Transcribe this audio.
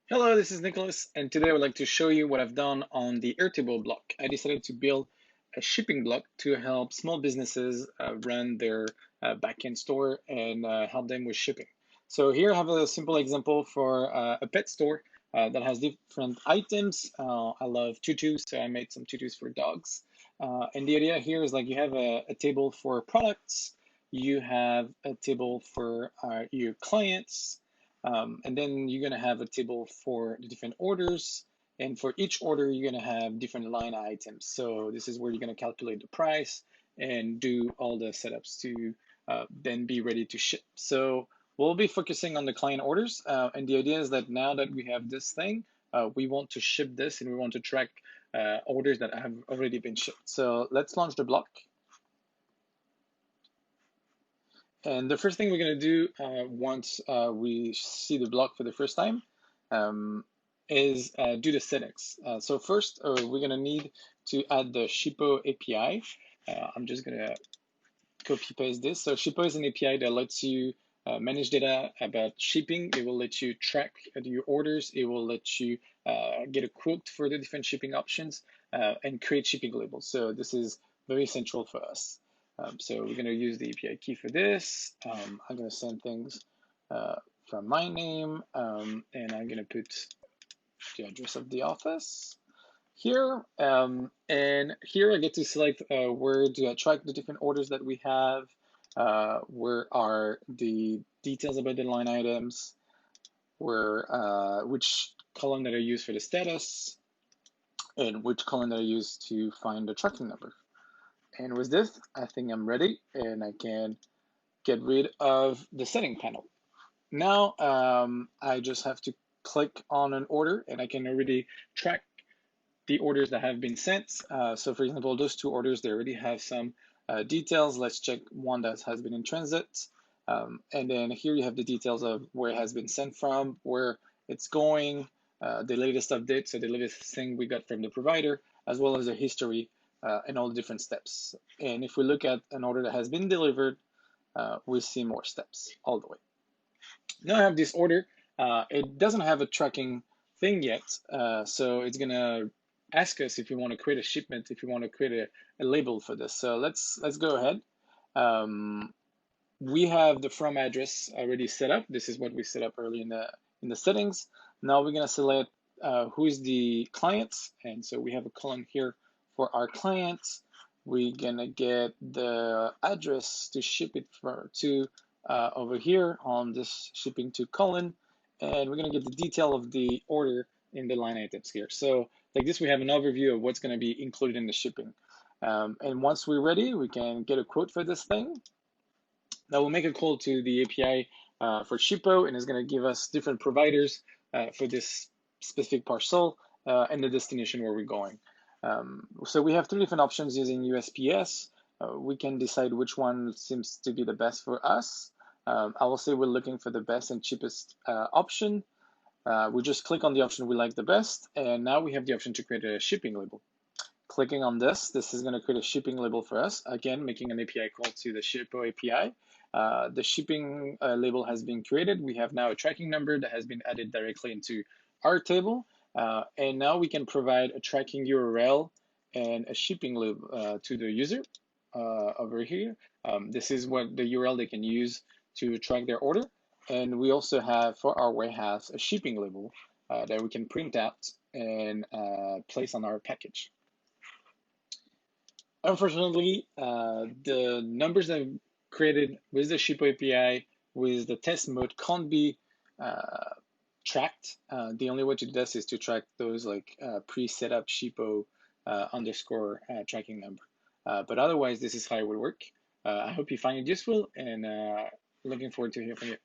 Hello, this is Nicholas, and today I would like to show you what I've done on the Airtable block. I decided to build a shipping block to help small businesses run their backend store and help them with shipping. So here I have a simple example for a pet store that has different items. I love tutus, so I made some tutus for dogs. And the idea here is like you have a table for products, you have a table for your clients, and then you're going to have a table for the different orders. And for each order, you're going to have different line items. So this is where you're going to calculate the price and do all the setups to then be ready to ship. So we'll be focusing on the client orders. And the idea is that now that we have this thing, we want to ship this and we want to track orders that have already been shipped. So let's launch the block. And the first thing we're going to do once we see the block for the first time um, is do the settings. So first, we're going to need to add the Shippo API. I'm just going to copy paste this. So Shippo is an API that lets you manage data about shipping. It will let you track your orders. It will let you get a quote for the different shipping options and create shipping labels. So this is very essential for us. So we're going to use the API key for this. I'm going to send things from my name, and I'm going to put the address of the office here. And here I get to select where to track the different orders that we have, where are the details about the line items, where which column that I use for the status, and which column that I use to find the tracking number. And with this, I think I'm ready and I can get rid of the setting panel. Now I just have to click on an order and I can already track the orders that have been sent. So for example, those two orders, they already have some details. Let's check one that has been in transit. And then here you have the details of where it has been sent from, where it's going, the latest update, so the latest thing we got from the provider, as well as the history and all the different steps. And if we look at an order that has been delivered, we see more steps all the way. Now I have this order. It doesn't have a tracking thing yet, so it's gonna ask us if we want to create a shipment, if we want to create a label for this. So let's go ahead. Um, we have the from address already set up. This is what we set up early in the settings. Now we're gonna select who is the client, and so we have a column here for our client. We're gonna get the address to ship it to over here on this shipping to column, and we're gonna get the detail of the order in the line items here. So like this, we have an overview of what's gonna be included in the shipping. And once we're ready, we can get a quote for this thing. Now we'll make a call to the API for Shippo, and it's going to give us different providers for this specific parcel and the destination where we're going. So we have three different options using USPS. We can decide which one seems to be the best for us. I will say we're looking for the best and cheapest option. We just click on the option we like the best, and now we have the option to create a shipping label. Clicking on this is going to create a shipping label for us. Again, making an API call to the Shippo API. The shipping label has been created. We have now a tracking number that has been added directly into our table. And now we can provide a tracking URL and a shipping label to the user over here. This is what the URL they can use to track their order. And we also have for our warehouse a shipping label that we can print out and place on our package. Unfortunately, the numbers that I've created with the Shippo API with the test mode can't be uh, tracked. The only way to do this is to track those like pre-set up Shippo underscore tracking number. But otherwise, this is how it would work. I hope you find it useful and looking forward to hear from you.